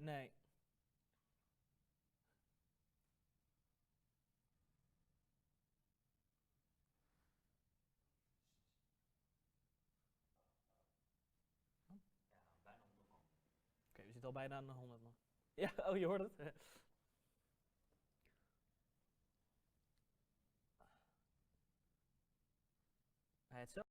Nee. Oké, we zitten al bijna aan de 100 man. Ja, oh, je hoort het. Hij het zelf.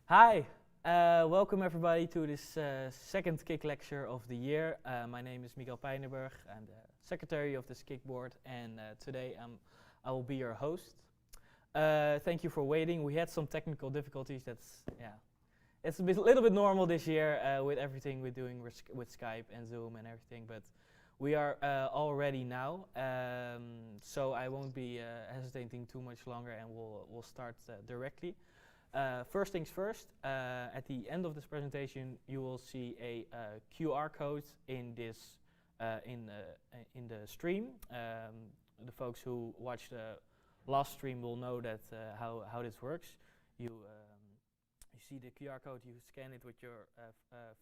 Hi, welcome everybody to this second KIC lecture of the year. My name is Miguel Pijnenburg. I'm the secretary of this KIC board, and today I will be your host. Thank you for waiting. We had some technical difficulties. It's a little bit normal this year with everything we're doing with Skype and Zoom and everything, but we are all ready now. So I won't be hesitating too much longer, and we'll start directly. First things first, at the end of this presentation, you will see a QR code in this in the stream. The folks who watched the last stream will know that how this works. You see the QR code, you scan it with your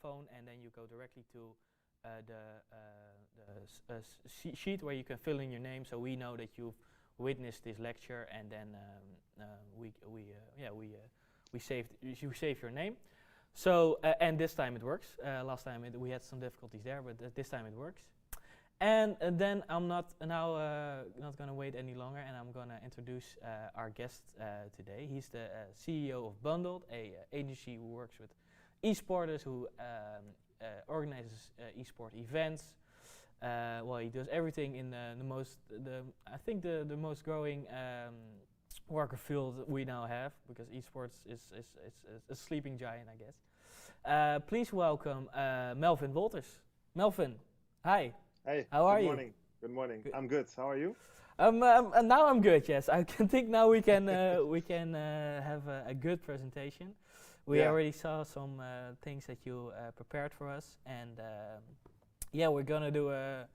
phone, and then you go directly to the sheet where you can fill in your name, so we know that you've witnessed this lecture, and then we save your name. So and this time it works. Last time we had some difficulties there, but this time it works. And then I'm not gonna wait any longer, and I'm gonna introduce our guest today. He's the CEO of Bundled, a agency who works with esporters, who organizes esport events. Well, he does everything in the most growing worker field we now have, because esports is a sleeping giant, I guess. Please welcome Melvin Wolters. Melvin, hi. Hey, how are good you? morning. Good morning. I'm good. How are you? Now I'm good. Yes, I can think now we can have a good presentation. We already saw some things that you prepared for us, and we're gonna do a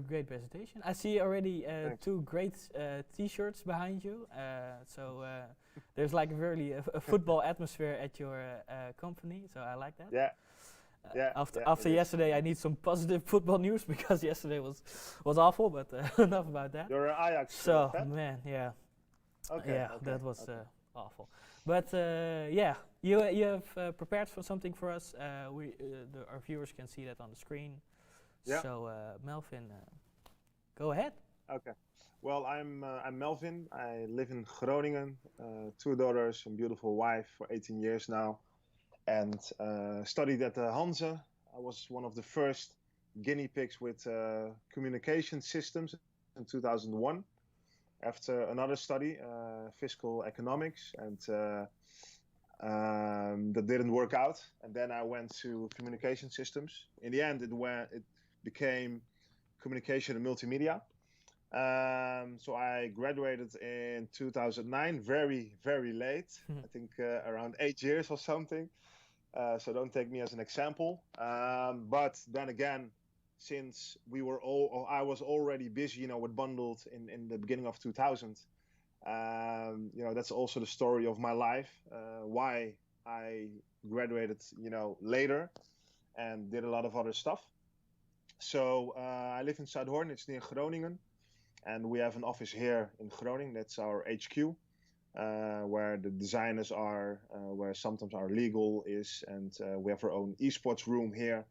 great presentation. I see already two great T-shirts behind you. So there's like really a football atmosphere at your company. So I like that. Yeah. After yesterday, I need some positive football news, because yesterday was awful. But enough about that. You're an Ajax fan? Man, yeah. Okay. That was awful. But you have prepared for something for us. Our viewers can see that on the screen. Yeah. So Melvin, go ahead. Okay. Well, I'm Melvin. I live in Groningen. 2 daughters, a beautiful wife for 18 years now, and studied at the Hanze. I was one of the first guinea pigs with communication systems in 2001. After another study, fiscal economics, and that didn't work out. And then I went to communication systems. In the end, it became communication and multimedia. So I graduated in 2009, very, very late. I think around 8 years or something. So don't take me as an example. But then again, since I was already busy, with Bundled in the beginning of 2000. That's also the story of my life. Why I graduated, later, and did a lot of other stuff. So I live in Zuidhorn. It's near Groningen, and we have an office here in Groningen. That's our HQ, where the designers are, where sometimes our legal is, and we have our own esports room here.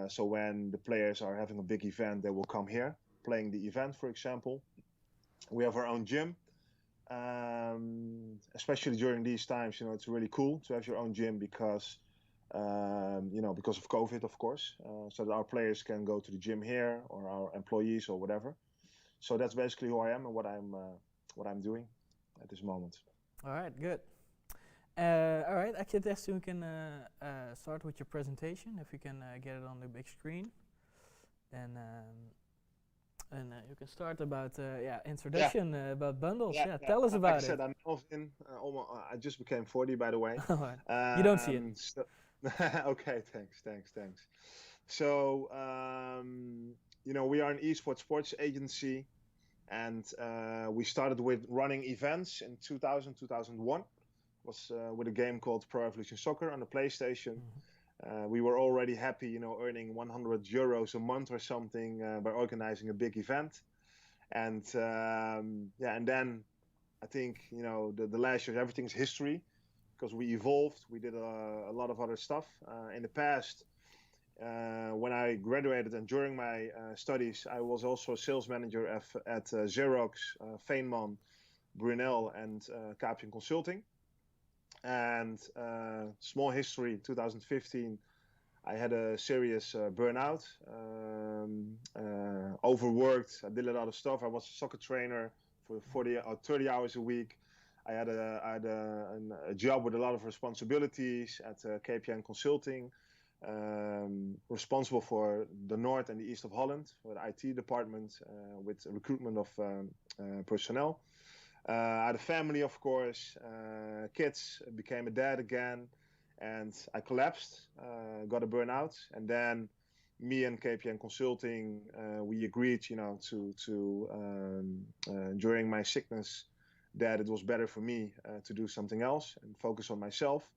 So when the players are having a big event, they will come here, playing the event, for example. We have our own gym, especially during these times. It's really cool to have your own gym, because of COVID, of course, so that our players can go to the gym here, or our employees, or whatever. So that's basically who I am and what I'm doing at this moment. All right, good. All right, I guess we can start with your presentation. If you can get it on the big screen, then you can start about introduction about Bundles. Tell us about it. Like I said, I'm Melvin. I just became 40, by the way. You don't see it. Okay, thanks. So we are an esports sports agency, and we started with running events in 2001. Was with a game called Pro Evolution Soccer on the PlayStation. We were already happy, earning 100 euros a month or something by organizing a big event. And and then I think, the last year, everything's history, because we evolved. We did a lot of other stuff. In the past, when I graduated and during my studies, I was also a sales manager at Xerox, Feinman, Brunel, and KPN Consulting. And small history, 2015, I had a serious burnout, overworked. I did a lot of stuff. I was a soccer trainer for 40 or 30 hours a week. I had a job with a lot of responsibilities at KPN Consulting, responsible for the north and the east of Holland, for the IT department, with recruitment of personnel. I had a family, of course, kids, became a dad again, and I collapsed, got a burnout, and then me and KPN Consulting, we agreed, during my sickness, that it was better for me to do something else and focus on myself.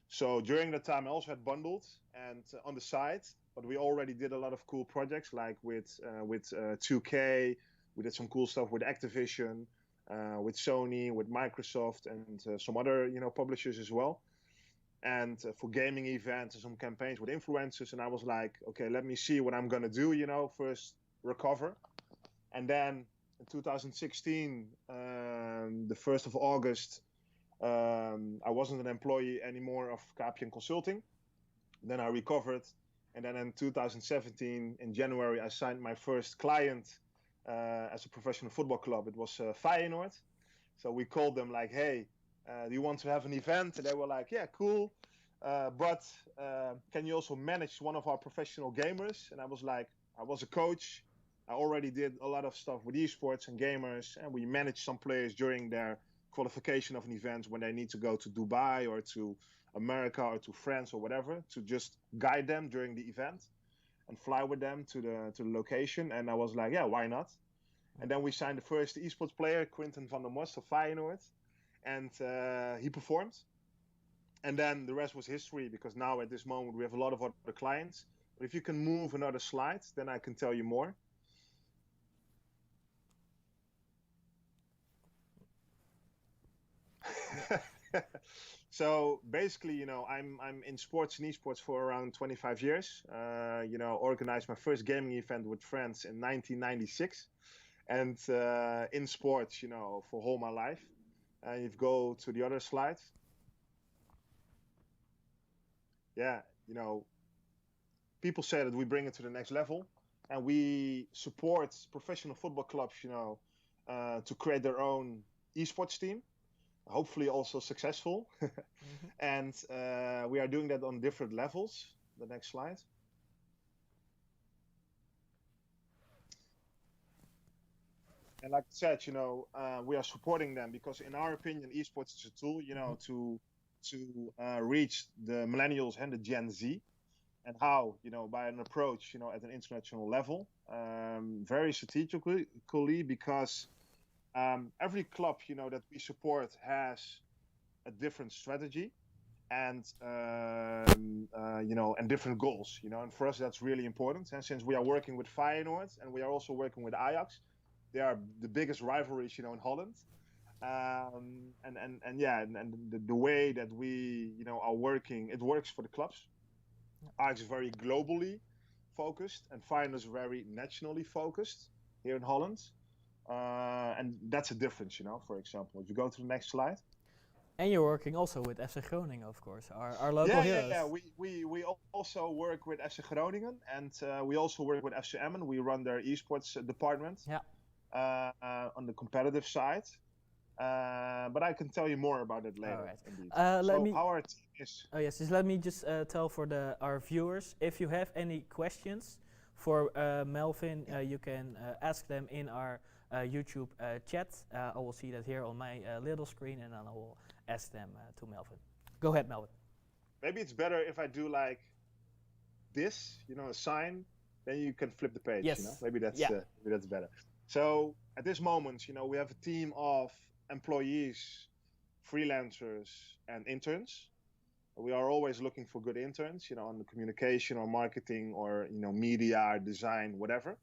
So during that time, I also had bundled and on the side, but we already did a lot of cool projects, like with 2K. We did some cool stuff with Activision, with Sony, with Microsoft, and some other publishers as well. And for gaming events and some campaigns with influencers. And I was like, okay, let me see what I'm gonna do. First recover, and then in 2016, the 1st of August, I wasn't an employee anymore of KPN Consulting. Then I recovered, and then in 2017, in January, I signed my first client as a professional football club. It was Feyenoord. So we called them like, hey, do you want to have an event? And they were like, yeah, cool. But can you also manage one of our professional gamers? And I was like, I was a coach. I already did a lot of stuff with esports and gamers, and we managed some players during their qualification of an event when they need to go to Dubai or to America or to France or whatever, to just guide them during the event and fly with them to the location. And I was like, yeah, why not? And then we signed the first esports player, Quinten van der Most of Feyenoord, and he performed. And then the rest was history, because now at this moment we have a lot of other clients. But if you can move another slide, then I can tell you more. So basically, I'm in sports and esports for around 25 years. Organized my first gaming event with friends in 1996, and in sports, for all my life. And if you go to the other slide, yeah, people say that we bring it to the next level, and we support professional football clubs, to create their own esports team, hopefully also successful. Mm-hmm. And we are doing that on different levels. The next slide. And like I said, we are supporting them because, in our opinion, esports is a tool, to reach the millennials and the Gen Z, and how, by an approach, at an international level, very strategically, because every club, that we support has a different strategy and, and different goals, and for us, that's really important. And since we are working with Feyenoord and we are also working with Ajax, they are the biggest rivalries, in Holland. And the way that we, are working, it works for the clubs. Ajax is very globally focused, and Feyenoord is very nationally focused here in Holland. And that's a difference, for example. If you go to the next slide. And you're working also with FC Groningen, of course, our local heroes. Yeah. We also work with FC Groningen, and we also work with FC Emmen. We run their esports department. Yeah. On the competitive side. But I can tell you more about it later. All right. Indeed. How our team is. Oh yes, just let me tell for our viewers, if you have any questions for Melvin, you can ask them in our YouTube chat. I will see that here on my little screen, and then I will ask them to Melvin. Go ahead, Melvin. Maybe it's better if I do like this, a sign, then you can flip the page. Yes. Maybe that's better. So at this moment, we have a team of employees, freelancers, and interns. We are always looking for good interns, on the communication or marketing or, media, or design, whatever.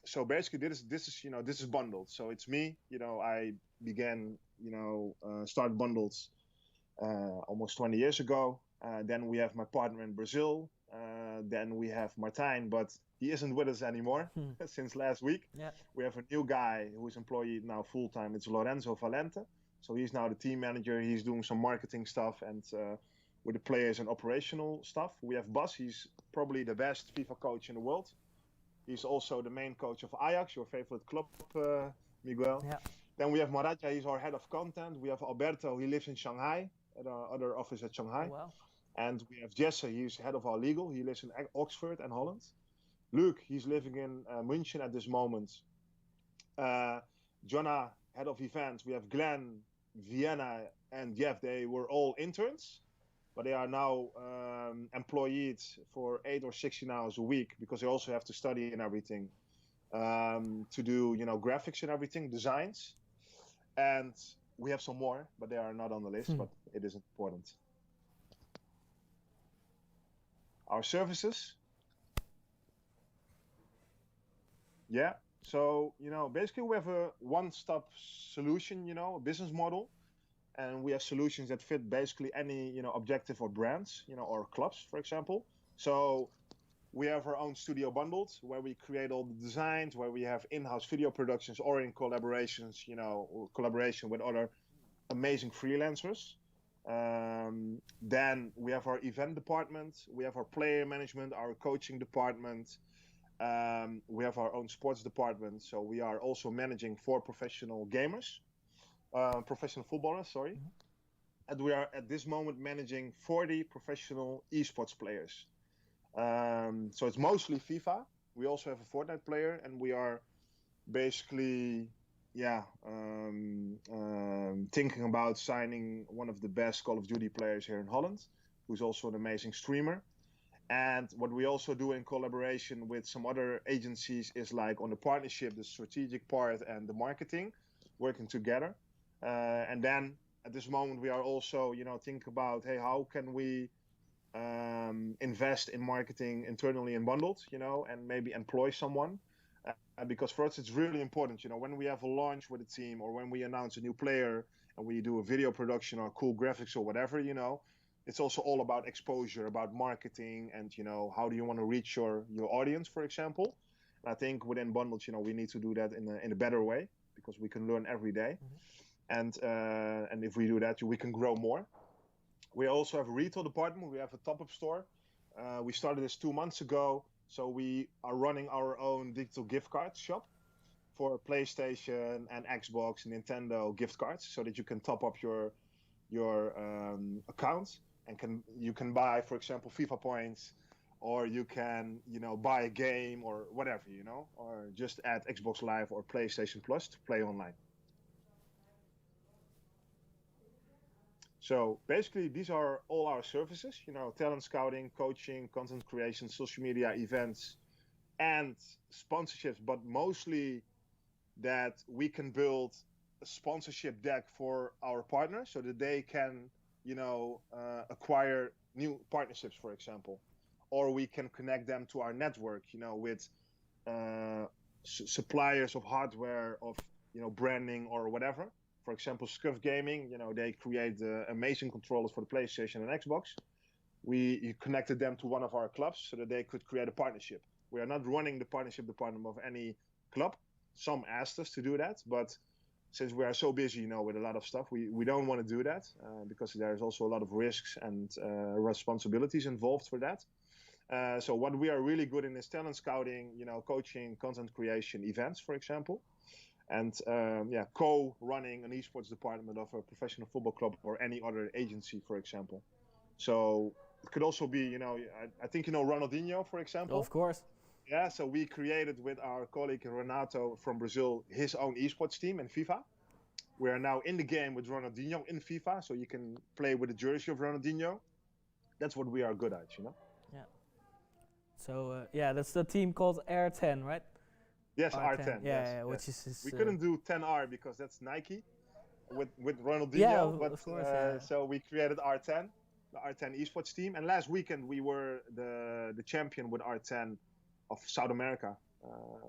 So basically, this is bundled. So it's me. I began, start bundles almost 20 years ago. Then we have my partner in Brazil. Then we have Martijn, but he isn't with us anymore since last week. Yeah. We have a new guy who is employed now full-time. It's Lorenzo Valente. So he's now the team manager. He's doing some marketing stuff and with the players and operational stuff. We have Bas. He's probably the best FIFA coach in the world. He's also the main coach of Ajax, your favorite club, Miguel. Yeah. Then we have Maraja. He's our head of content. We have Alberto. He lives in Shanghai at our other office at Shanghai. Oh, wow. And we have Jesse. He's head of our legal. He lives in Oxford and Holland. Luke, he's living in München at this moment. Jonah, head of events. We have Glenn, Vienna, and Jeff. They were all interns, but they are now employees for 8 or 16 hours a week because they also have to study and everything to do, graphics and everything, designs. And we have some more, but they are not on the list, but it is important. Our services. Yeah. So, basically we have a one-stop solution, a business model. And we have solutions that fit basically any, objective or brands, or clubs, for example. So we have our own studio bundled where we create all the designs, where we have in-house video productions or in collaborations, or collaboration with other amazing freelancers. Then we have our event department, we have our player management, our coaching department. We have our own sports department. So we are also managing 4 professional gamers. Professional footballers, sorry. Mm-hmm. And we are at this moment managing 40 professional esports players. So it's mostly FIFA. We also have a Fortnite player, and we are basically, thinking about signing one of the best Call of Duty players here in Holland, who's also an amazing streamer. And what we also do in collaboration with some other agencies is like on the partnership, the strategic part and the marketing, working together. And then at this moment, we are also, think about, hey, how can we invest in marketing internally and bundled, and maybe employ someone. Because for us, it's really important, when we have a launch with a team or when we announce a new player and we do a video production or cool graphics or whatever, it's also all about exposure, about marketing and, how do you want to reach your audience, for example. And I think within bundles, we need to do that in a better way because we can learn every day. Mm-hmm. And if we do that, we can grow more. We also have a retail department. We have a top-up store. We started this 2 months ago. So we are running our own digital gift card shop for PlayStation and Xbox and Nintendo gift cards so that you can top up your account and you can buy, for example, FIFA points, or you can, buy a game or whatever, or just add Xbox Live or PlayStation Plus to play online. So basically, these are all our services, talent scouting, coaching, content creation, social media, events, and sponsorships, but mostly that we can build a sponsorship deck for our partners so that they can, acquire new partnerships, for example, or we can connect them to our network, with suppliers of hardware, of, branding or whatever. For example, Scuff Gaming, they create amazing controllers for the PlayStation and Xbox. We connected them to one of our clubs so that they could create a partnership. We are not running the partnership department of any club. Some asked us to do that, but since we are so busy, with a lot of stuff, we don't want to do that because there's also a lot of risks and responsibilities involved for that. So what we are really good in is talent scouting, coaching, content creation, events, for example. And co-running an esports department of a professional football club or any other agency, for example. So it could also be, I think Ronaldinho, for example. Of course. Yeah, so we created with our colleague Renato from Brazil his own esports team in FIFA. We are now in the game with Ronaldinho in FIFA, so you can play with the jersey of Ronaldinho. That's what we are good at, Yeah. So that's the team called Air 10, right? Yes, R10. Yeah, which is. We couldn't do 10R because that's Nike with Ronaldinho. Yeah, of course. So we created R10, the R10 esports team. And last weekend we were the champion with R10 of South America.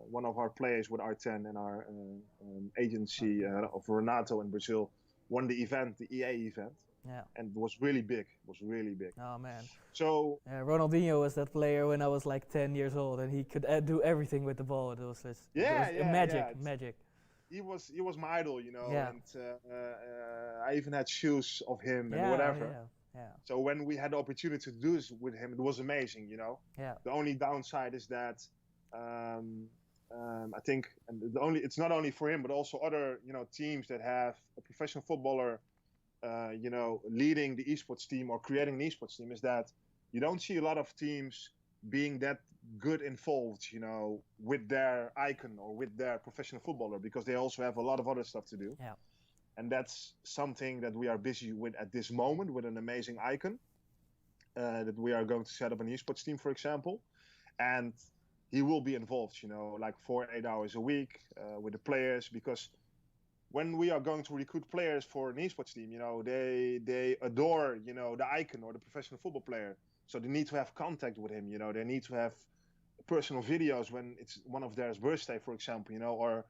One of our players with R10 and our agency of Renato in Brazil won the event, the EA event. Yeah. And it was really big. Oh, man. So Ronaldinho was that player when I was like 10 years old, and he could do everything with the ball. It was magic. he was my idol, you know, Yeah. and I even had shoes of him and Yeah. Oh, whatever. yeah. Yeah. So when we had the opportunity to do this with him, it was amazing, you know. Yeah. The only downside is that I think, and it's not only for him, but also other, you know, teams that have a professional footballer, you know, leading the esports team or creating an esports team, is that you don't see a lot of teams being that good involved, you know, with their icon or with their professional footballer, because they also have a lot of other stuff to do. Yeah. And that's something that we are busy with at this moment, with an amazing icon that we are going to set up an esports team, for example. And he will be involved, you know, like 4-8 hours a week with the players, because when we are going to recruit players for an esports team, you know, they adore, you know, the icon or the professional football player. So they need to have contact with him, you know, they need to have personal videos when it's one of their birthday, for example, you know, or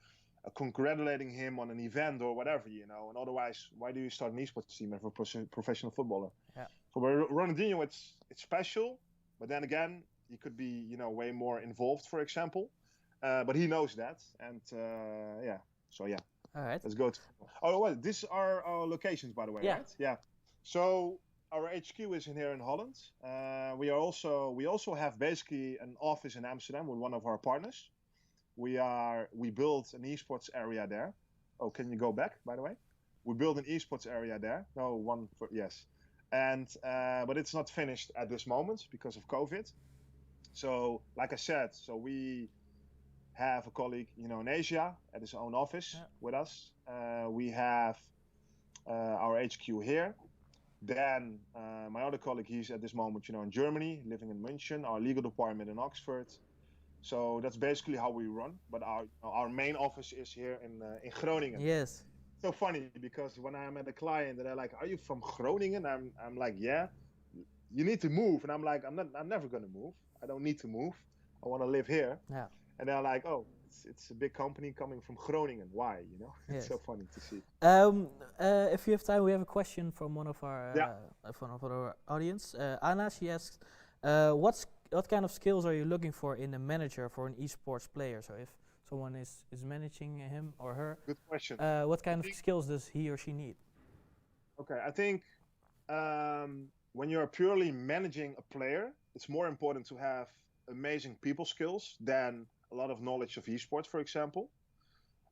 congratulating him on an event or whatever, you know. And otherwise, why do you start an esports team as a professional footballer? Yeah. So with Ronaldinho, it's special, but then again, he could be, you know, way more involved, for example. But he knows that, and yeah. So yeah. All right. Let's go to. Oh, well, these are our locations, by the way, Yeah. right? Yeah. So our HQ is in here in Holland. We also have basically an office in Amsterdam with one of our partners. We built an esports area there. Oh, can you go back, by the way? We built an esports area there. No, yes. And but it's not finished at this moment because of COVID. So, like I said, so we have a colleague, you know, in Asia at his own office with us. We have our HQ here. Then my other colleague, he's at this moment, you know, in Germany, living in München. Our legal department in Oxford. So that's basically how we run. But our main office is here in Groningen. Yes. So funny because when I'm at a client and they're like, "Are you from Groningen?" I'm like, "Yeah." You need to move, and I'm like, I'm never gonna move. I don't need to move. I want to live here. Yeah. And they're like, "Oh, it's a big company coming from Groningen. Why?" You know, Yes. It's so funny to see. If you have time, we have a question from one of our audience. Anna, she asks, what kind of skills are you looking for in a manager for an esports player? So if someone is managing him or her, good question. What kind of skills does he or she need? Okay, I think when you're purely managing a player, it's more important to have amazing people skills than a lot of knowledge of esports, for example.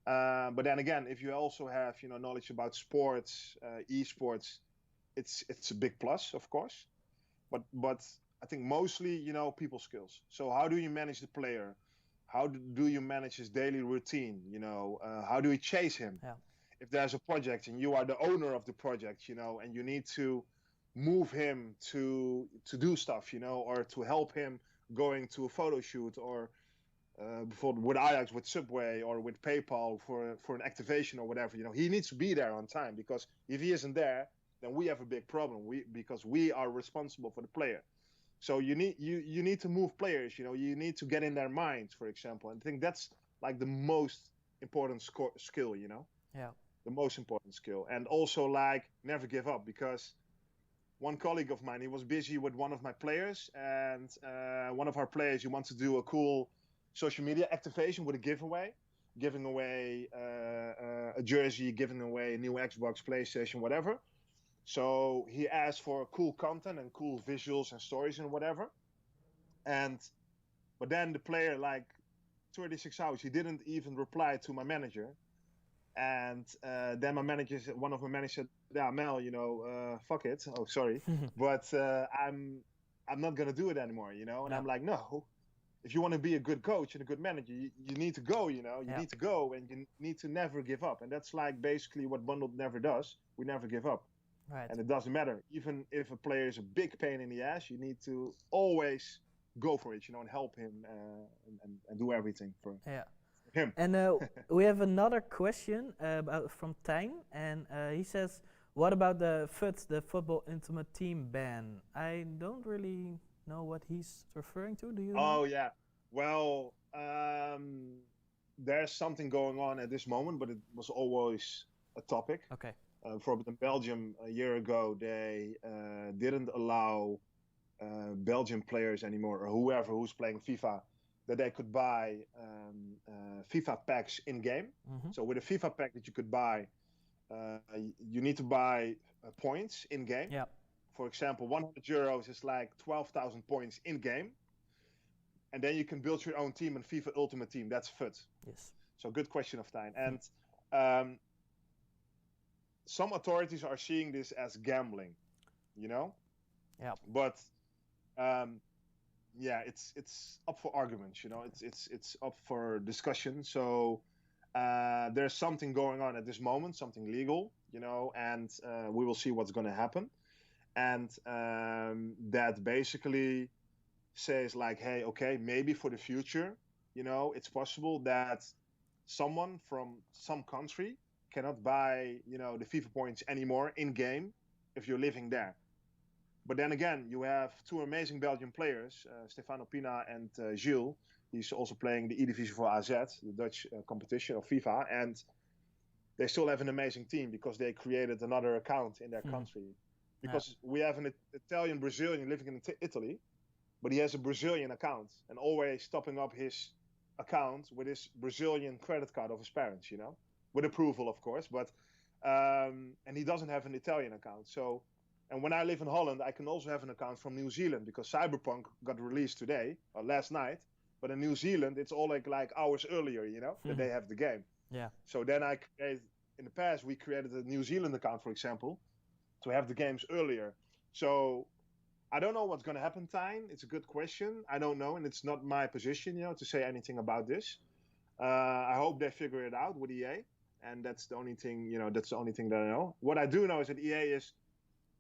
But then again, if you also have, you know, knowledge about sports, esports, it's a big plus, of course. But I think mostly, you know, people skills. So how do you manage the player? How do you manage his daily routine? You know, how do you chase him? Yeah. If there's a project and you are the owner of the project, you know, and you need to move him to do stuff, you know, or to help him going to a photo shoot, or with Ajax, with Subway, or with PayPal for an activation or whatever, you know, he needs to be there on time, because if he isn't there, then we have a big problem. Because we are responsible for the player. So you need to move players, you know, you need to get in their minds, for example. And I think that's like the most important skill, you know. Yeah. The most important skill. And also, like, never give up, because one colleague of mine, he was busy with one of my players, and one of our players, he wants to do a cool social media activation with a giveaway, giving away a jersey, giving away a new Xbox, PlayStation, whatever. So he asked for cool content and cool visuals and stories and whatever. But then the player, like 36 hours, he didn't even reply to my manager. And then one of my managers said, "Yeah, Mel, you know, fuck it. Oh, sorry, but I'm not gonna do it anymore, you know." And I'm like, "No, if you want to be a good coach and a good manager, you need to go, you know. You need to go, and you need to never give up." And that's like basically what Bundled never does. We never give up. Right. And it doesn't matter. Even if a player is a big pain in the ass, you need to always go for it, you know, and help him and do everything for him. And we have another question from Tang, and he says, "What about the FUT, the Football Ultimate Team ban?" I don't really know what he's referring to. Do you know? Oh, yeah. Well, there's something going on at this moment, but it was always a topic. Okay. For in Belgium a year ago, they didn't allow Belgian players anymore, or whoever who's playing FIFA, that they could buy FIFA packs in game. So with a FIFA pack that you could buy, you need to buy points in game. Yeah. For example, 100 euros is like 12,000 points in game. And then you can build your own team in FIFA Ultimate Team. That's FUT. Yes. So good question of time. And some authorities are seeing this as gambling, you know? Yeah. But yeah, it's up for arguments, you know. It's up for discussion. So there's something going on at this moment, something legal, you know, and we will see what's going to happen. And that basically says like, hey, okay, maybe for the future, you know, it's possible that someone from some country cannot buy, you know, the FIFA points anymore in game if you're living there. But then again, you have two amazing Belgian players, Stefano Pina and Gilles. He's also playing the E-Division for AZ, the Dutch competition of FIFA, and they still have an amazing team because they created another account in their country. Because we have an Italian Brazilian living in Italy, but he has a Brazilian account and always topping up his account with his Brazilian credit card of his parents, you know, with approval, of course. But and he doesn't have an Italian account. So, and when I live in Holland, I can also have an account from New Zealand because Cyberpunk got released today or last night. But in New Zealand, it's all like hours earlier, you know, that they have the game. Yeah. So then in the past, we created a New Zealand account, for example, to have the games earlier. So I don't know what's going to happen, Tyne. It's a good question. I don't know, and it's not my position, you know, to say anything about this. I hope they figure it out with EA, and that's the only thing, you know, that's the only thing that I know. What I do know is that EA is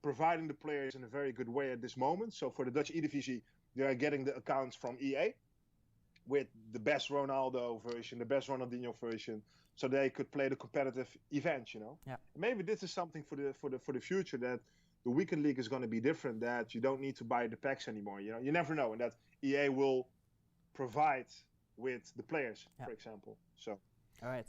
providing the players in a very good way at this moment. So for the Dutch E-Divisie, they are getting the accounts from EA with the best Ronaldo version, the best Ronaldinho version, so they could play the competitive events, you know. Yeah. Maybe this is something for the future, that the weekend league is going to be different, that you don't need to buy the packs anymore, you know. You never know, and that EA will provide with the players, for example. So all right.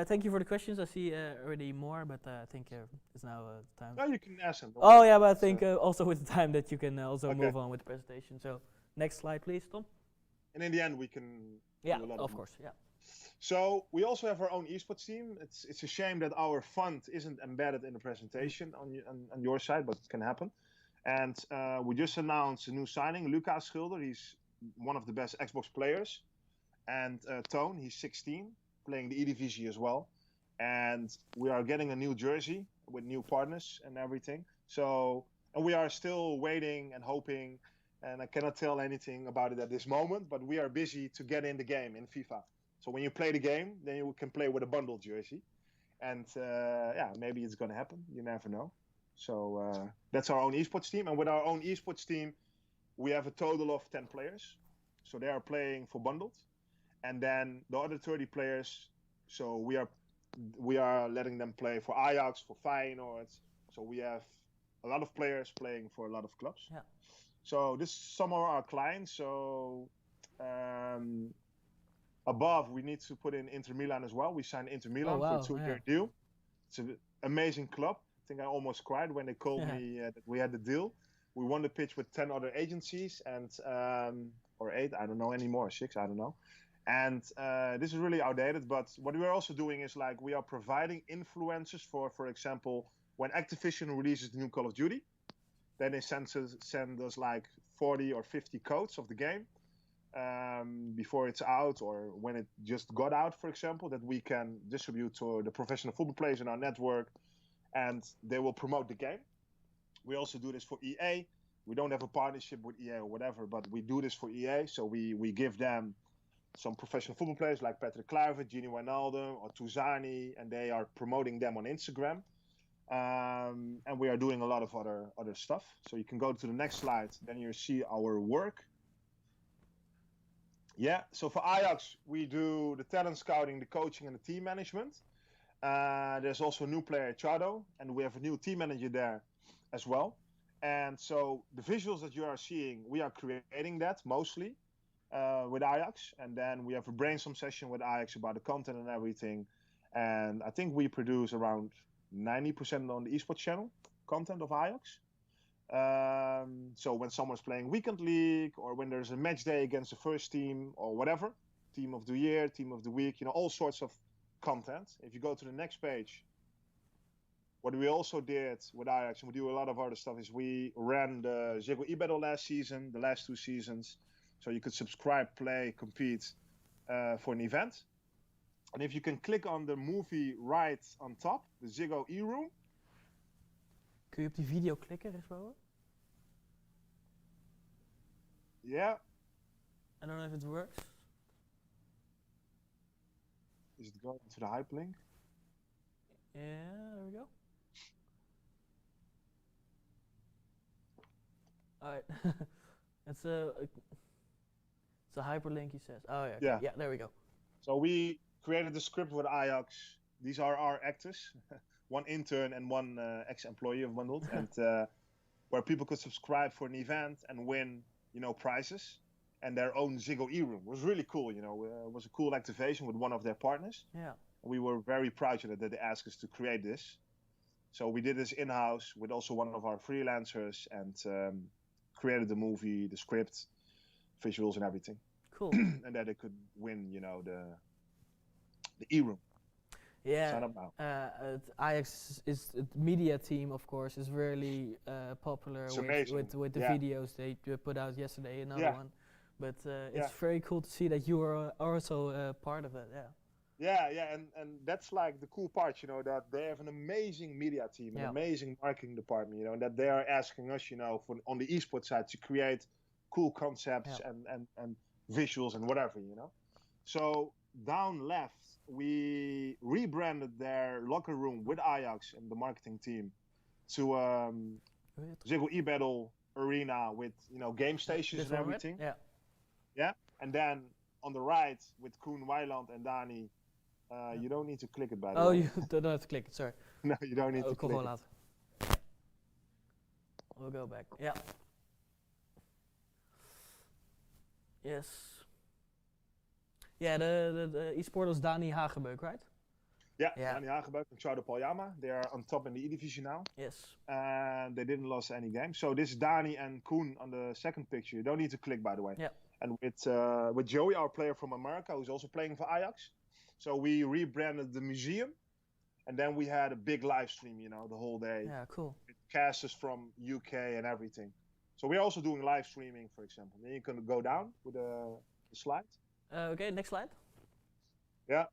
Thank you for the questions. I see already more, but I think it's now time. no, you can ask them. Oh yeah, but I think also with the time that you can also move on with the presentation. So next slide, please, Tom. And in the end, we can do a lot of course, yeah. So we also have our own esports team. It's a shame that our fund isn't embedded in the presentation on your side, but it can happen. And we just announced a new signing, Lucas Schilder. He's one of the best Xbox players. And Toon, he's 16, playing the E-Divisie as well. And we are getting a new jersey with new partners and everything. So, and we are still waiting and hoping, and I cannot tell anything about it at this moment, but we are busy to get in the game in FIFA. So when you play the game, then you can play with a bundle jersey. And yeah, maybe it's going to happen. You never know. So that's our own esports team. And with our own esports team, we have a total of 10 players. So they are playing for bundled. And then the other 30 players, so we are letting them play for Ajax, for Feyenoord. So we have a lot of players playing for a lot of clubs. Yeah. So this is some of our clients. So above, we need to put in Inter Milan as well. We signed Inter Milan for a 2-year deal. It's an amazing club. I think I almost cried when they called me that we had the deal. We won the pitch with 10 other agencies and or 8, I don't know anymore, 6, I don't know. And this is really outdated, but what we are also doing is like we are providing influencers for example, when Activision releases the new Call of Duty, then they send us like 40 or 50 codes of the game before it's out, or when it just got out, for example, that we can distribute to the professional football players in our network, and they will promote the game. We also do this for EA. We don't have a partnership with EA or whatever, but we do this for EA. So we give them some professional football players like Patrick Kluivert, Gini Wijnaldum, or Tuzani, and they are promoting them on Instagram. And we are doing a lot of other stuff. So you can go to the next slide, then you see our work. Yeah, so for Ajax, we do the talent scouting, the coaching, and the team management. There's also a new player, Chado, and we have a new team manager there as well. And so the visuals that you are seeing, we are creating that mostly with Ajax. And then we have a brainstorm session with Ajax about the content and everything. And I think we produce around 90% on the esports channel content of Ajax. So when someone's playing weekend league, or when there's a match day against the first team, or whatever, team of the year, team of the week, all sorts of content. If you go to the next page, what we also did with Ajax, and we do a lot of other stuff, is we ran the Ziggo eBattle last season, the last 2 seasons. So you could subscribe, play, compete for an event. And if you can click on the movie right on top, the Ziggo e-room. Kun je op die video klikken rechtsboven? Yeah. I don't know if it works. Is it going to the hyperlink? Yeah, there we go. Alright. it's a hyperlink, he says. Oh yeah. Yeah. Yeah, there we go. So we created the script with Ajax. These are our actors, one intern and one ex-employee of Bundled, and where people could subscribe for an event and win, prizes, and their own Ziggo e-room. It was really cool. It was a cool activation with one of their partners. Yeah. We were very proud that they asked us to create this. So we did this in-house with also one of our freelancers, and created the movie, the script, visuals, and everything. Cool. And that they could win, the e-room. Yeah. Ajax is the media team, of course, is really popular with the videos they put out yesterday. Another one, but it's very cool to see that you are also part of it. Yeah, and that's like the cool part, that they have an amazing media team, an amazing marketing department, and that they are asking us, on the esports side to create cool concepts and visuals and whatever, So down left, we rebranded their locker room with Ajax and the marketing team to Ziggo eBattle arena with, game stations and everything. Yeah. And then on the right with Koen, Weiland and Dani, you don't need to click it, by the way. Oh, you don't have to click it, sorry. No, you don't need to click it. We'll go back. Yeah. Yes. Yeah, the e-sport was Dani Hagebeuk, right? Yeah, Dani Hagebeuk and Choudo Paljama. They are on top in the E-Division now. Yes. And they didn't lose any games. So this is Dani and Koen on the second picture. You don't need to click, by the way. Yeah. And with Joey, our player from America, who's also playing for Ajax. So we rebranded the museum. And then we had a big live stream, the whole day. Yeah, cool. With casters from UK and everything. So we're also doing live streaming, for example. Then you can go down with the slide. Okay, next slide. Yeah.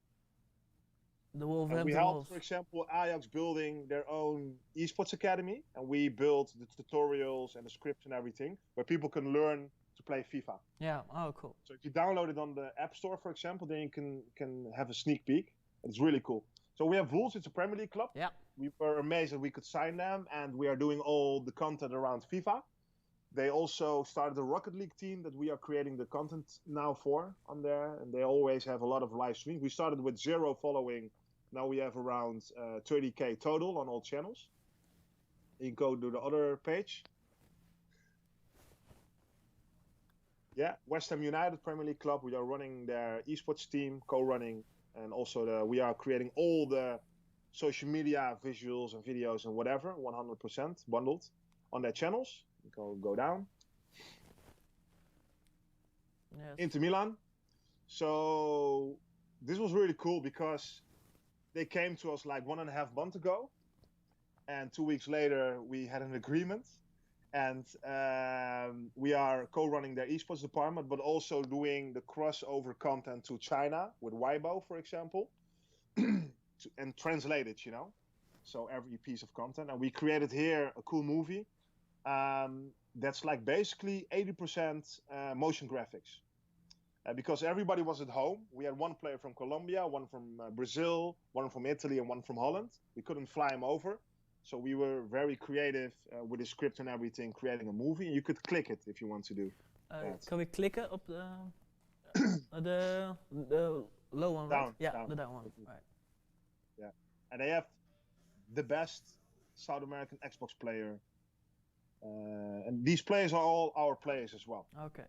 The Wolverhampton and we helped, for example, Ajax building their own esports academy, and we built the tutorials and the scripts and everything, where people can learn to play FIFA. Yeah. Oh, cool. So if you download it on the App Store, for example, then you can have a sneak peek. It's really cool. So we have Wolves. It's a Premier League club. Yeah. We were amazed that we could sign them, and we are doing all the content around FIFA. They also started a Rocket League team that we are creating the content now for on there, and they always have a lot of live streams. We started with 0 following. Now we have around 30K total on all channels. You go to the other page. Yeah, West Ham United Premier League club. We are running their esports team, co-running, and also we are creating all the social media visuals and videos and whatever, 100% bundled on their channels. Go down. Yes. Inter Milan. So this was really cool because they came to us like 1.5 months ago, and 2 weeks later we had an agreement, and we are co-running their esports department, but also doing the crossover content to China with Weibo, for example, and translate it, so every piece of content. And we created here a cool movie. That's like basically 80% motion graphics. Because everybody was at home. We had one player from Colombia, one from Brazil, one from Italy, and one from Holland. We couldn't fly him over. So we were very creative with the script and everything, creating a movie. And you could click it if you want to do that. Can we klikken op the low one, down, right? Yeah, down. the down one, right. Yeah. And they have the best South American Xbox player. And these players are all our players as well. Okay.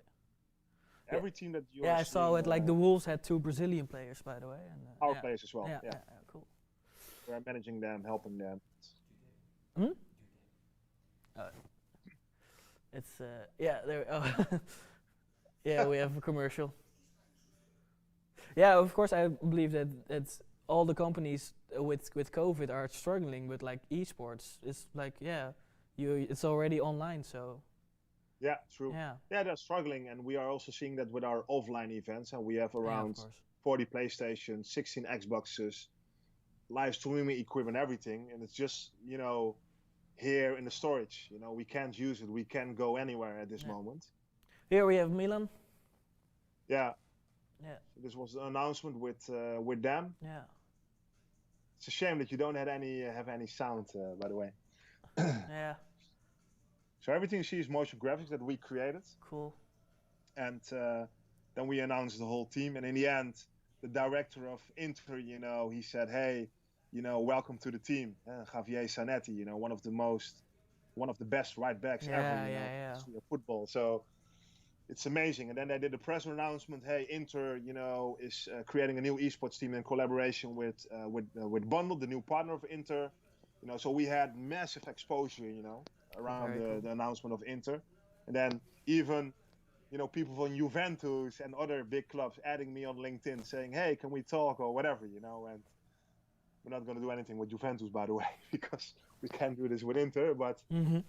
Every team that you I saw it. Like the Wolves had 2 Brazilian players, by the way. And, our players as well. Yeah, cool. We're managing them, helping them. It's yeah, there. Oh. Yeah, we have a commercial. Yeah, of course, I believe that it's all the companies with COVID are struggling with like esports. It's like yeah, it's already online, so Yeah, true. yeah, Yeah, they're struggling, and we are also seeing that with our offline events. And we have yeah, of around course. 40 PlayStations, 16 Xboxes, live streaming equipment, everything, and it's just here in the storage. We can't use it. We can't go anywhere at this Yeah. moment. Here we have Milan. Yeah. Yeah, So this was an announcement with them. yeah, It's a shame that you don't have any sound, by the way. yeah. So everything you see is motion graphics that we created, Cool. and then we announced the whole team. And in the end, the director of Inter, he said, "Hey, welcome to the team, Javier Zanetti. One of the best right backs ever, Yeah, in yeah, the yeah. history of football." So it's amazing. And then they did a press announcement. Hey, Inter, is creating a new esports team in collaboration with Bundle, the new partner of Inter. So we had massive exposure, around Very cool. the announcement of Inter, and then even people from Juventus and other big clubs adding me on LinkedIn saying, "Hey, can we talk?" or whatever, And we're not going to do anything with Juventus, by the way, because we can't do this with Inter. But Mhm.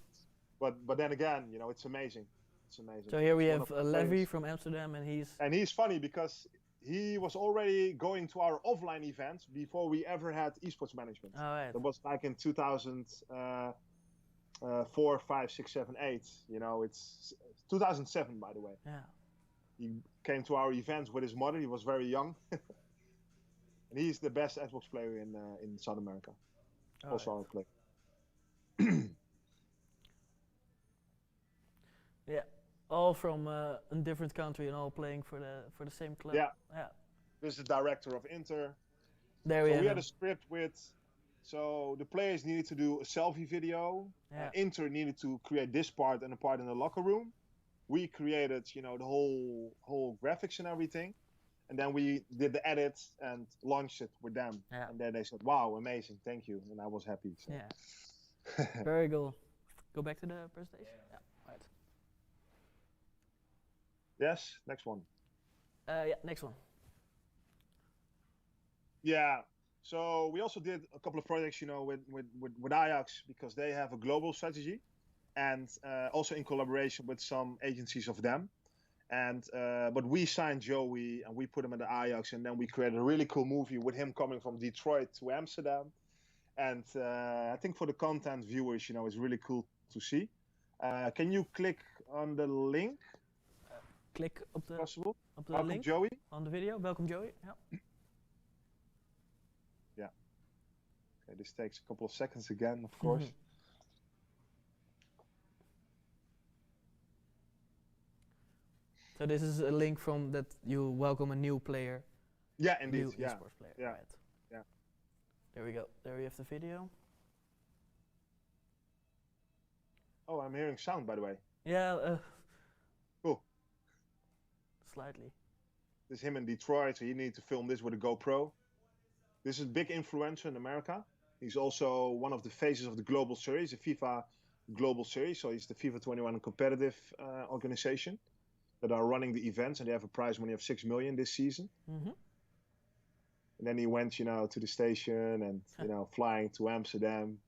but then again, it's amazing. It's amazing. So here we It's one have of my Levy players. from Amsterdam, and he's And he's funny because he was already going to our offline events before we ever had esports management. all right. That was like in 2004, 5, 6, 7, 8. It's 2007, by the way. Yeah. He came to our events with his mother. He was very young, and he's the best Xbox player in South America. All Also right. our player. Yeah. All from a different country and all playing for the same club. Yeah, Yeah. this is the director of Inter. There we So have we had a him. script with. So the players needed to do a selfie video. Yeah. Inter needed to create this part and a part in the locker room. We created, the whole graphics and everything, and then we did the edits and launched it with them. Yeah. And then they said, "Wow, amazing, thank you," and I was happy. So. Yeah. Very cool. Go back to the presentation. Yeah. Right. Yes, next one. Yeah. Next one. Yeah. So we also did a couple of projects, with Ajax, because they have a global strategy, and also in collaboration with some agencies of them. And but we signed Joey and we put him in the Ajax, and then we created a really cool movie with him coming from Detroit to Amsterdam. And I think for the content viewers, it's really cool to see. Can you click on the link? Click up the Possible. link Welcome, Joey. on the video. Welcome, Joey. Yeah. Yeah. Okay, this takes a couple of seconds again, of course. So this is a link from that you welcome a new player. Yeah, indeed. New Yeah. esports player. Yeah. Right. Yeah. There we go. There we have the video. Oh, I'm hearing sound, by the way. Yeah. Cool. Slightly. This is him in Detroit, so he needed to film this with a GoPro. This is a big influencer in America. He's also one of the faces of the global series, the FIFA global series. So he's the FIFA 21 competitive organization that are running the events, and they have a prize money of 6 million this season. Mm-hmm. And then he went, to the station and, flying to Amsterdam.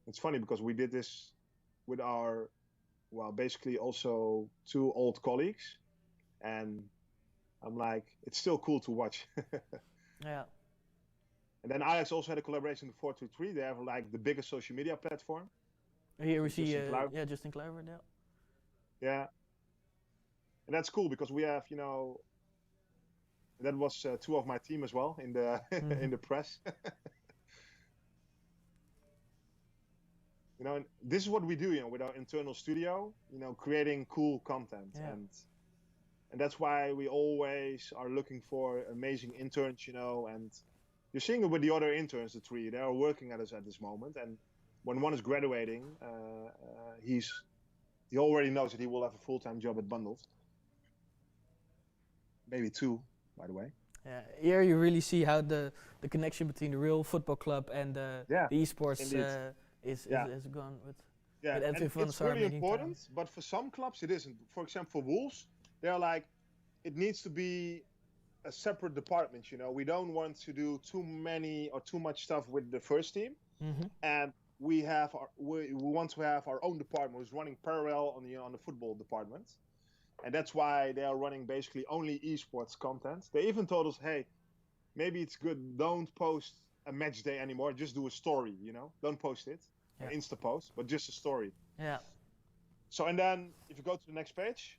It's funny because we did this with our, basically also 2 old colleagues. And I'm like, it's still cool to watch. Yeah. And then Ajax also had a collaboration with 423. They have like the biggest social media platform. Here we With see Justin Kluivert. Justin Kluivert. Yeah. Yeah. And that's cool because we have, that was 2 of my team as well in the in the press. And this is what we do, with our internal studio, creating cool content. Yeah. And that's why we always are looking for amazing interns, and you're seeing it with the other interns, the 3. They are working at us at this moment. And when one is graduating, he already knows that he will have a full-time job at Bundled. Maybe 2, by the way. Yeah, here you really see how the connection between the real football club and Yeah, the esports indeed. Yeah. is gone Yeah, with and everyone it's start really making time. important, but for some clubs it isn't. For example, for Wolves, they're like, it needs to be a separate department. We don't want to do too many or too much stuff with the first team, and we want to have our own department who's running parallel on the football department, and that's why they are running basically only esports content. They even told us, hey, maybe it's good, don't post a match day anymore, just do a story. Don't post it, an Insta post, but just a story. Yeah. So, and then if you go to the next page,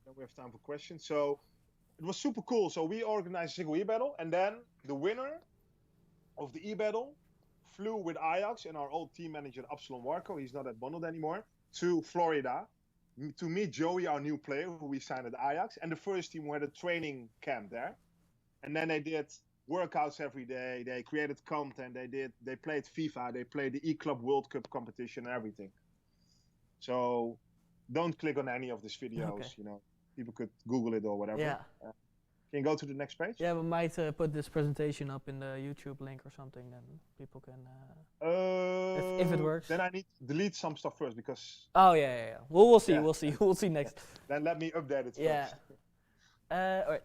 then we have time for questions. So it was super cool. So we organized a single e-battle, and then the winner of the e-battle flew with Ajax and our old team manager, Absalom Warko, he's not at Bundled anymore, to Florida to meet Joey, our new player, who we signed at Ajax, and the first team who had a training camp there. And then they did workouts every day. They created content. They played FIFA. They played the E-Club World Cup competition and everything. So don't click on any of these videos. Okay. People could Google it or whatever. Yeah. Can you go to the next page? Yeah, we might put this presentation up in the YouTube link or something, then people can. If it works. Then I need to delete some stuff first because. Oh yeah. We'll see. Yeah. We'll see. We'll see next. Then let me update it Yeah. first. All right.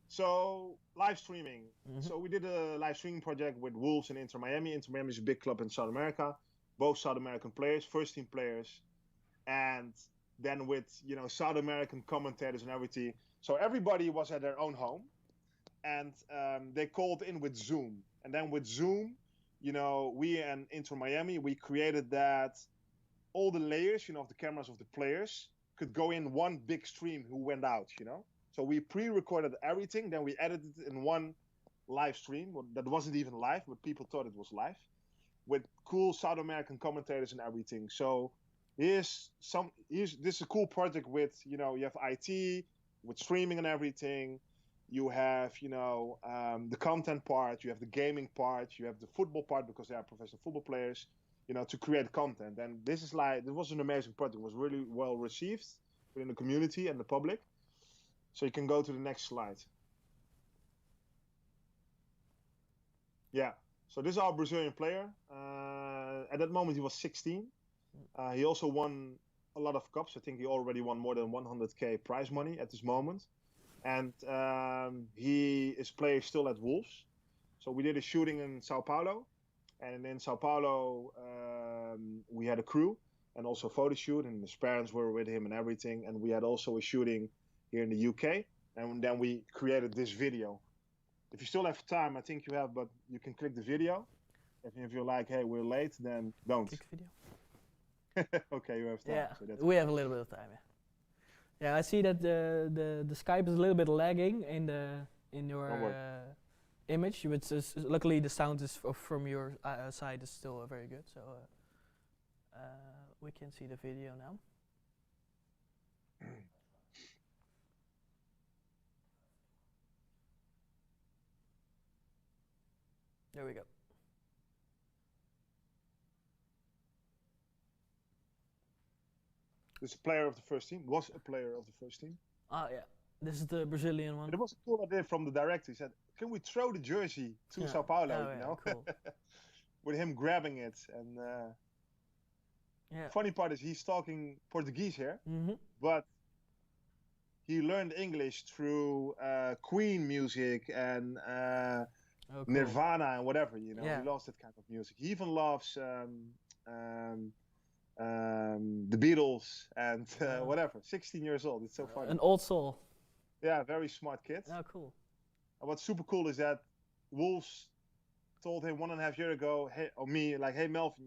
So live streaming. So we did a live streaming project with Wolves and Inter Miami. Inter Miami is a big club in South America. Both South American players, first team players, and then with South American commentators and everything. So everybody was at their own home, and they called in with Zoom. And then with Zoom, we and Inter Miami, we created that all the layers, of the cameras of the players could go in one big stream who went out, So we pre-recorded everything, then we edited it in one live stream that wasn't even live, but people thought it was live, with cool South American commentators and everything. So this is a cool project with, you have IT, with streaming and everything. You have, the content part, you have the gaming part, you have the football part because they are professional football players, to create content. And this was an amazing project. It was really well received within the community and the public. So you can go to the next slide. Yeah. So this is our Brazilian player. At that moment, he was 16. He also won a lot of cups. I think he already won more than 100K prize money at this moment. And he is playing still at Wolves. So we did a shooting in Sao Paulo. And in Sao Paulo, we had a crew and also a photo shoot. And his parents were with him and everything. And we had also a shooting here in the UK, and then we created this video. If you still have time, I think you have, but you can click the video. If you're like, hey, we're late, then don't. Click video. Okay, you have time. Yeah, so that's we have a little bit of time. Yeah, I see that the Skype is a little bit lagging in your image, which is luckily the sound is from your side is still very good. So we can see the video now. There we go. This is a player of the first team. Was a player of the first team. Ah, yeah. This is the Brazilian one. And it was a cool idea from the director. He said, "Can we throw the jersey to Sao Paulo?" Cool. With him grabbing it, and funny part is he's talking Portuguese here, but he learned English through Queen music and cool. Nirvana and whatever, He loves that kind of music. He even loves the Beatles and whatever. 16 years old. It's so funny. An old soul. Yeah, very smart kid. Oh, cool. And what's super cool is that Wolves told him 1.5 years ago, hey Melvin,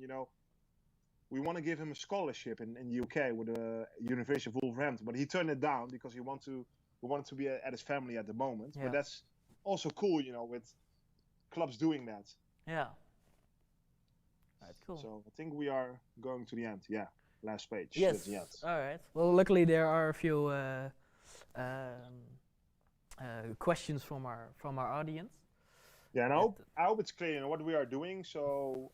we want to give him a scholarship in the UK with the University of Wolverhampton, but he turned it down because he wanted to be at his family at the moment. Yeah. But that's also cool, with clubs doing that. Yeah. Right, cool. So I think we are going to the end. Yeah, last page. Yes. The end. All right. Well, luckily there are a few questions from our audience. Yeah, and I hope it's clear, what we are doing. So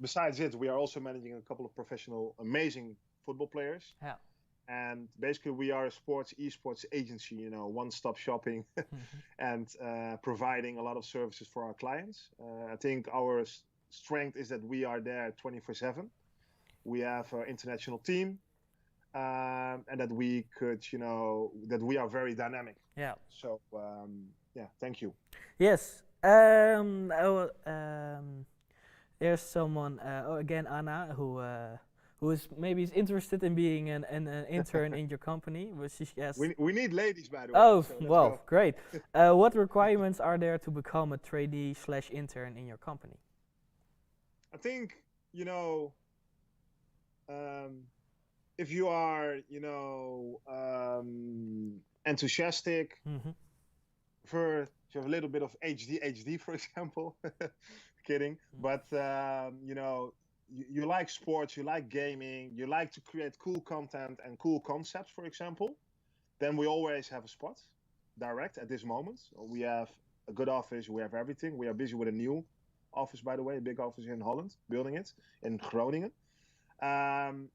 besides it, we are also managing a couple of professional, amazing football players. Yeah. And basically, we are a esports agency, one-stop shopping and providing a lot of services for our clients. I think our strength is that we are there 24/7. We have an international team, and that we could, that we are very dynamic. Yeah. So, yeah, thank you. Yes. There's someone, again, Anna, who is maybe interested in being an intern in your company. But she asked, we need ladies, by the way. oh, so well, go. great. What requirements are there to become a trainee/intern in your company? I think, if you are, enthusiastic, for if you have a little bit of ADHD, for example, kidding, but you like sports, you like gaming, you like to create cool content and cool concepts, for example, then we always have a spot direct at this moment. We have a good office, we have everything. We are busy with a new office, by the way, a big office in Holland, building it in Groningen.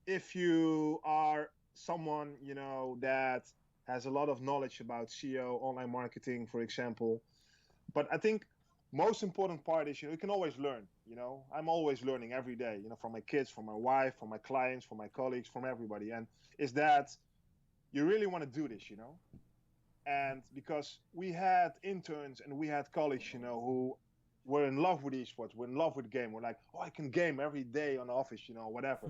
If you are someone, that has a lot of knowledge about SEO, online marketing, for example. But I think most important part is, you can always learn, I'm always learning every day, from my kids, from my wife, from my clients, from my colleagues, from everybody. And is that you really want to do this, and because we had interns and we had colleagues, who were in love with esports, were in love with game. We're like, oh, I can game every day on the office, whatever.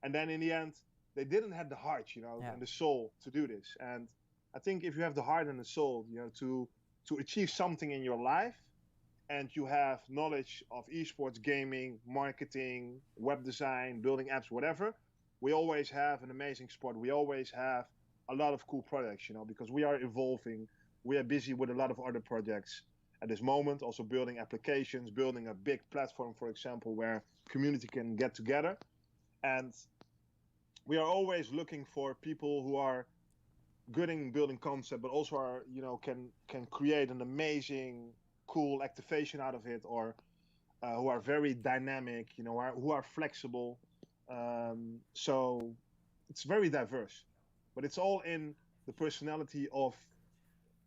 And then in the end, they didn't have the heart, and the soul to do this. And I think if you have the heart and the soul, to achieve something in your life, and you have knowledge of esports, gaming, marketing, web design, building apps, whatever, we always have an amazing spot. We always have a lot of cool projects, because we are evolving. We are busy with a lot of other projects at this moment, also building applications, building a big platform, for example, where community can get together. And we are always looking for people who are good in building concept, but also are, can create an amazing, cool activation out of it, or who are very dynamic, who are flexible. So it's very diverse, but it's all in the personality of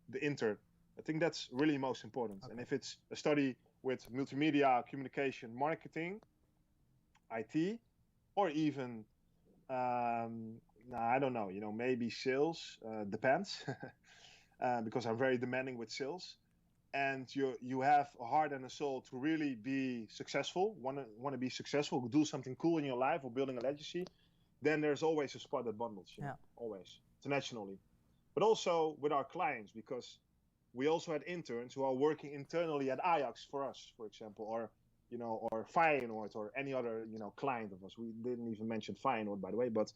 the intern. I think that's really most important. Okay. And if it's a study with multimedia, communication, marketing, IT, or even I don't know, maybe sales, depends, because I'm very demanding with sales. And you have a heart and a soul to really be successful, want to be successful, do something cool in your life, or building a legacy, then there's always a spot that bundles, always, internationally. But also with our clients, because we also had interns who are working internally at Ajax for us, for example, or or Feyenoord, or any other, client of us. We didn't even mention Feyenoord, by the way, but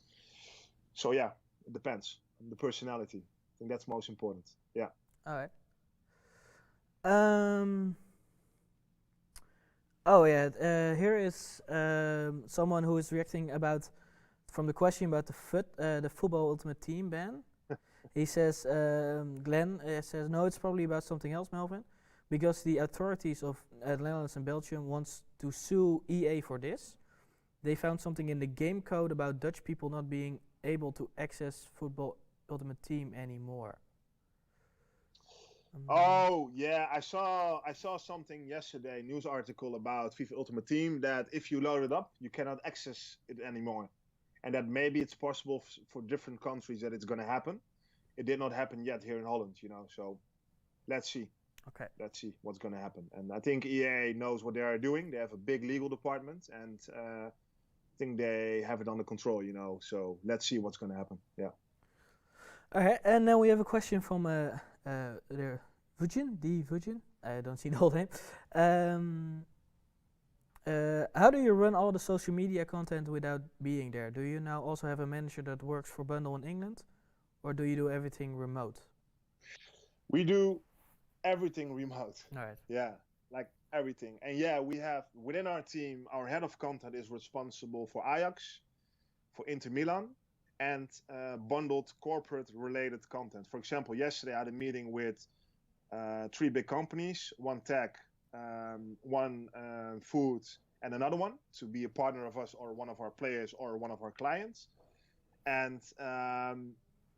so yeah, it depends on the personality. I think that's most important. Yeah. All right. Oh yeah, here is someone who is reacting from the question about the football ultimate team ban. He says, Glenn says, no, it's probably about something else, Melvin, because the authorities of Netherlands and Belgium wants to sue EA for this. They found something in the game code about Dutch people not being able to access football ultimate team anymore. Oh yeah, I saw something yesterday, news article about FIFA Ultimate Team, that if you load it up, you cannot access it anymore, and that maybe it's possible for different countries that it's going to happen. It did not happen yet here in Holland, so let's see. Okay. Let's see what's going to happen. And I think EA knows what they are doing. They have a big legal department, and I think they have it under control, so let's see what's going to happen. Yeah. Okay, and then we have a question from the Vujin. I don't see the whole name. How do you run all the social media content without being there? Do you now also have a manager that works for Bundle in England, or do you do everything remote? We do everything remote. All right. Yeah, like everything. And yeah, we have within our team, our head of content is responsible for Ajax, for Inter Milan, and bundled corporate related content. For example, yesterday I had a meeting with 3 big companies, one tech, one food, and another one, to be a partner of us, or one of our players, or one of our clients. and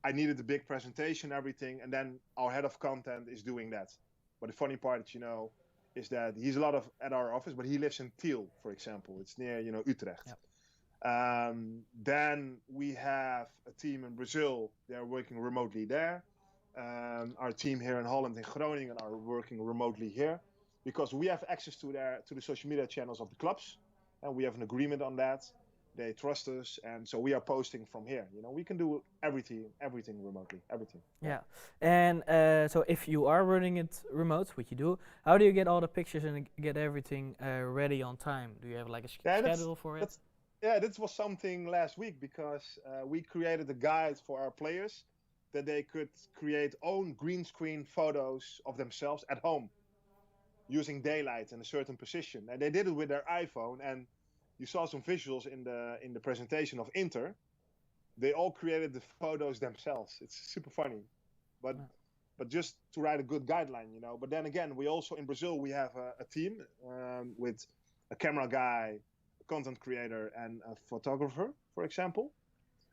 I needed a big presentation, everything, and then our head of content is doing that. But the funny part, is that he's a lot of at our office, but he lives in Tiel, for example. It's near, Utrecht. Yep. Then we have a team in Brazil. They're working remotely there. Our team here in Holland, in Groningen, are working remotely here because we have access to the social media channels of the clubs, and we have an agreement on that. They trust us, and so we are posting from here. We can do everything remotely, everything. Yeah, and so if you are running it remote, which you do, how do you get all the pictures and get everything ready on time? Do you have like a schedule for it? This was something last week because we created a guide for our players that they could create own green screen photos of themselves at home using daylight in a certain position, and they did it with their iPhone. And you saw some visuals in the presentation of Inter. They all created the photos themselves. It's super funny, but just to write a good guideline, But then again, we also in Brazil we have a team with a camera guy, a content creator, and a photographer, for example.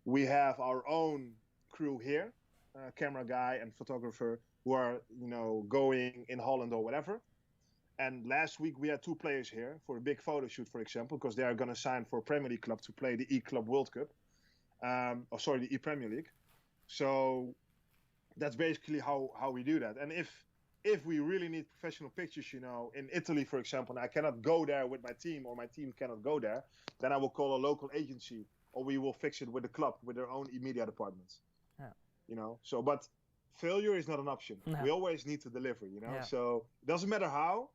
We have our own crew here, camera guy and photographer, who are going in Holland or whatever. And last week we had 2 players here for a big photo shoot, for example, because they are going to sign for a Premier League club to play the E-Club World Cup. The E-Premier League. So that's basically how we do that. And if we really need professional pictures, in Italy, for example, and I cannot go there with my team, or my team cannot go there, then I will call a local agency, or we will fix it with the club, with their own media departments. Yeah. So, but failure is not an option. No. We always need to deliver, Yeah. So it doesn't matter how.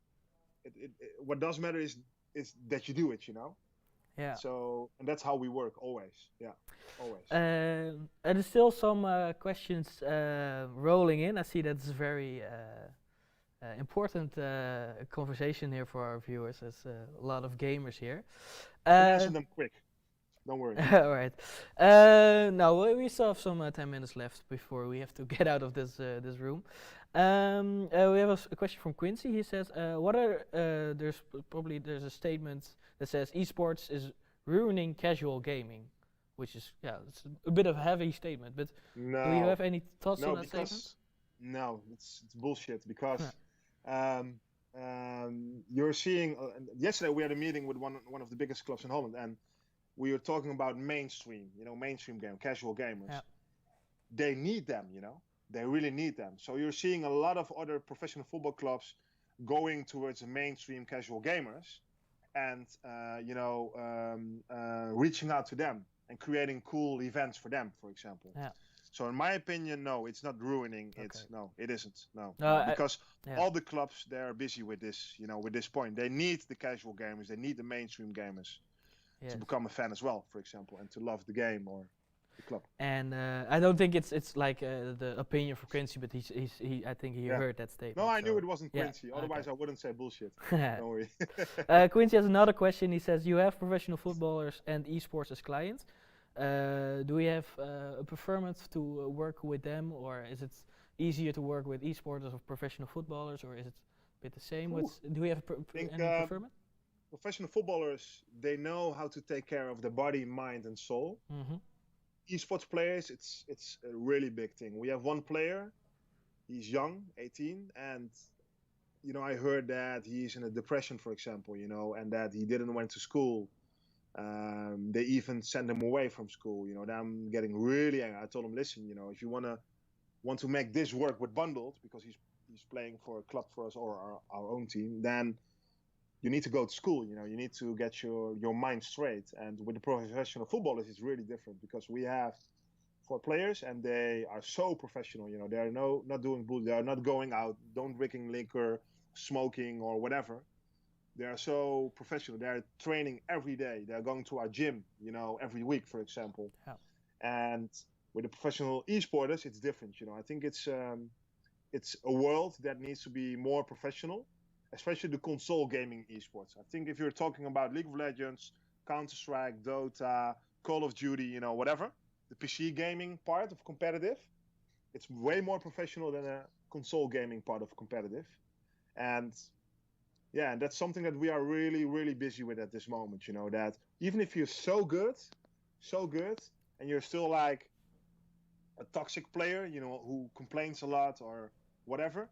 What does matter is that you do it, Yeah. So, and that's how we work always. Yeah, always. There's still some questions rolling in. I see that's a very important conversation here for our viewers. There's a lot of gamers here. Answer them quick. Don't worry. All right. Now we still have some 10 minutes left before we have to get out of this room. We have a question from Quincy. He says, "What are there's a statement that says esports is ruining casual gaming," which is it's a bit of a heavy statement. But no, do you have any thoughts on that because, statement? No, it's bullshit. Because you're seeing. Yesterday we had a meeting with one of the biggest clubs in Holland, and we were talking about mainstream, mainstream game, casual gamers. Yeah. They need them, They really need them. So you're seeing a lot of other professional football clubs going towards mainstream casual gamers, and reaching out to them and creating cool events for them, for example. Yeah. So in my opinion, no, it's not ruining it. Okay. No, it isn't. No, because all the clubs, they are busy with this, with this point. They need the casual gamers. They need the mainstream gamers. Yes. To become a fan as well, for example, and to love the game or the club. And I don't think it's like the opinion for Quincy, but I think he heard that statement. No, I knew it wasn't Quincy. Otherwise, I wouldn't say bullshit. Don't worry. Quincy has another question. He says, "You have professional footballers and esports as clients. Do we have a preference to work with them, or is it easier to work with esporters or professional footballers, or is it a bit the same? Do we have any preference?" Professional footballers, they know how to take care of the body, mind, and soul. Mm-hmm. Esports players, it's a really big thing. We have one player, he's young, 18, and I heard that he's in a depression, for example, and that he didn't went to school. They even sent him away from school. I'm getting really angry. I told him, listen, if you want to make this work with Bundled, because he's playing for a club for us or our own team, then you need to go to school. You need to get your mind straight. And with the professional footballers, it's really different, because we have 4 players and they are so professional. They are not doing bull. They are not going out, don't drinking liquor, smoking or whatever. They are so professional. They are training every day. They are going to our gym, every week, for example. Yeah. And with the professional esporters, it's different. I think it's a world that needs to be more professional. Especially the console gaming esports. I think if you're talking about League of Legends, Counter-Strike, Dota, Call of Duty, whatever, the PC gaming part of competitive, it's way more professional than a console gaming part of competitive. And and that's something that we are really, really busy with at this moment, that even if you're so good, and you're still like a toxic player, who complains a lot or whatever,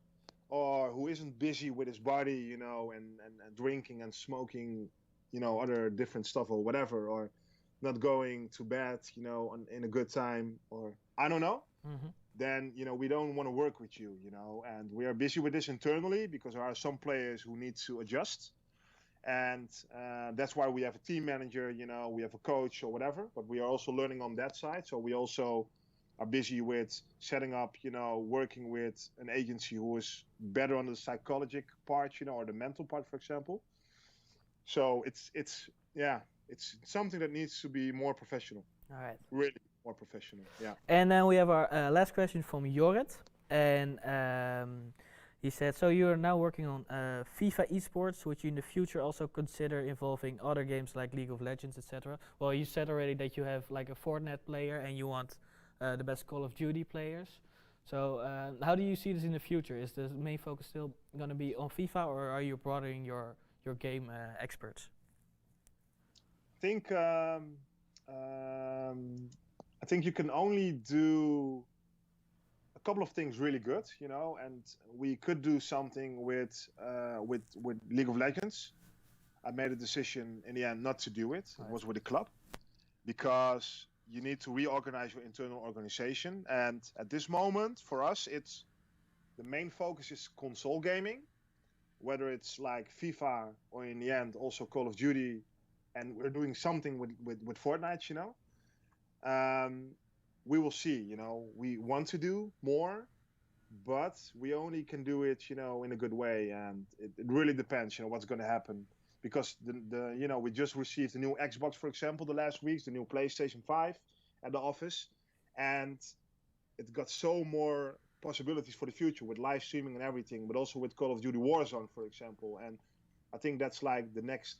or who isn't busy with his body, and drinking and smoking, other different stuff or whatever, or not going to bed, in a good time, or I don't know, then, we don't want to work with you, and we are busy with this internally because there are some players who need to adjust. And that's why we have a team manager, we have a coach or whatever, but we are also learning on that side. So we also are busy with setting up, working with an agency who is better on the psychological part, or the mental part, for example. So it's something that needs to be more professional. All right. Really more professional. Yeah. And then we have our last question from Jorrit, and he said, so you are now working on FIFA esports. Would you in the future also consider involving other games like League of Legends, etc.? Well, you said already that you have like a Fortnite player and you want the best Call of Duty players. So how do you see this in the future? Is the main focus still going to be on FIFA, or are you broadening your game experts? I think you can only do a couple of things really good, and we could do something with League of Legends. I made a decision in the end not to do it. Right. It was with the club, because you need to reorganize your internal organization. And at this moment, for us, the main focus is console gaming, whether it's like FIFA or in the end also Call of Duty, and we're doing something with Fortnite, we will see, we want to do more, but we only can do it, in a good way. And it really depends, what's going to happen, because we just received a new Xbox, for example, the last weeks, the new PlayStation 5 at the office, and it got so more possibilities for the future with live streaming and everything, but also with Call of Duty Warzone, for example. And I think that's like the next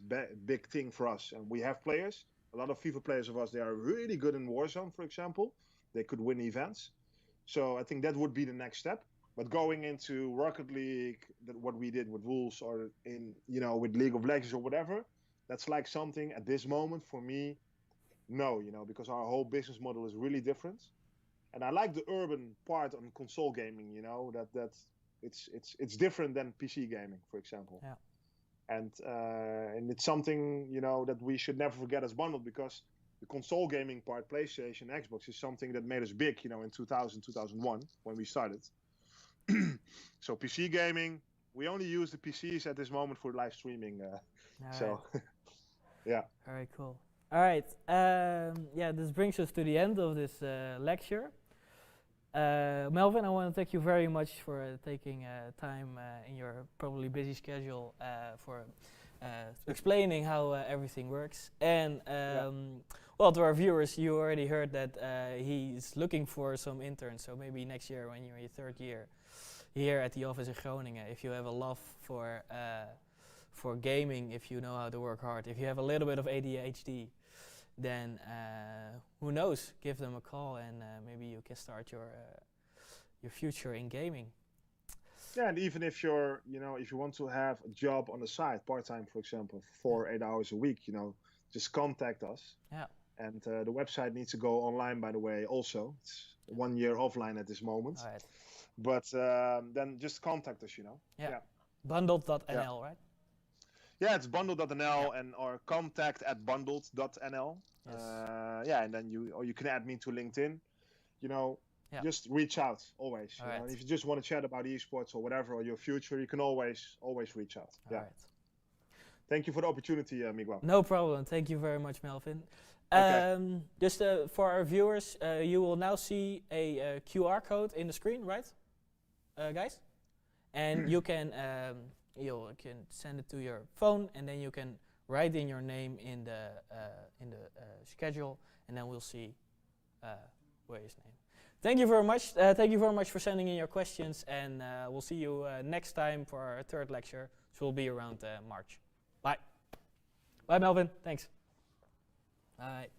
big thing for us. And we have players, a lot of FIFA players of us, they are really good in Warzone, for example. They could win events. So I think that would be the next step. But going into Rocket League, what we did with Wolves, or in, with League of Legends or whatever, that's like something at this moment for me, no, because our whole business model is really different. And I like the urban part on console gaming, that it's different than PC gaming, for example. Yeah. And it's something, that we should never forget as bundled, because the console gaming part, PlayStation, Xbox, is something that made us big, in 2000, 2001, when we started. So PC gaming, we only use the PCs at this moment for live streaming. So, yeah. Very cool. All right. This brings us to the end of this lecture. Melvin, I want to thank you very much for taking time in your probably busy schedule for explaining how everything works. And well, to our viewers, you already heard that he's looking for some interns. So maybe next year, when you're in your third year here at the office in Groningen, if you have a love for gaming, if you know how to work hard, if you have a little bit of ADHD, then who knows? Give them a call, and maybe you can start your future in gaming. Yeah, and even if you're, if you want to have a job on the side, part-time, for example, 8 hours a week, just contact us. Yeah. And the website needs to go online, by the way, also. It's 1 year offline at this moment. All right. But then just contact us, Yeah. Bundled.nl, yeah. Right? Yeah, it's bundled.nl, and or contact@bundled.nl. Yes. And then you can add me to LinkedIn. Just reach out always. Right. And if you just want to chat about esports or whatever, or your future, you can always reach out. All right. Thank you for the opportunity, Miguel. No problem. Thank you very much, Melvin. Okay. Just for our viewers, you will now see a QR code in the screen, right, guys? And you can send it to your phone, and then you can write in your name in the schedule, and then we'll see where his name. Thank you very much. Thank you very much for sending in your questions, and we'll see you next time for our third lecture, which will be around March. Bye. Bye, Melvin. Thanks. Bye.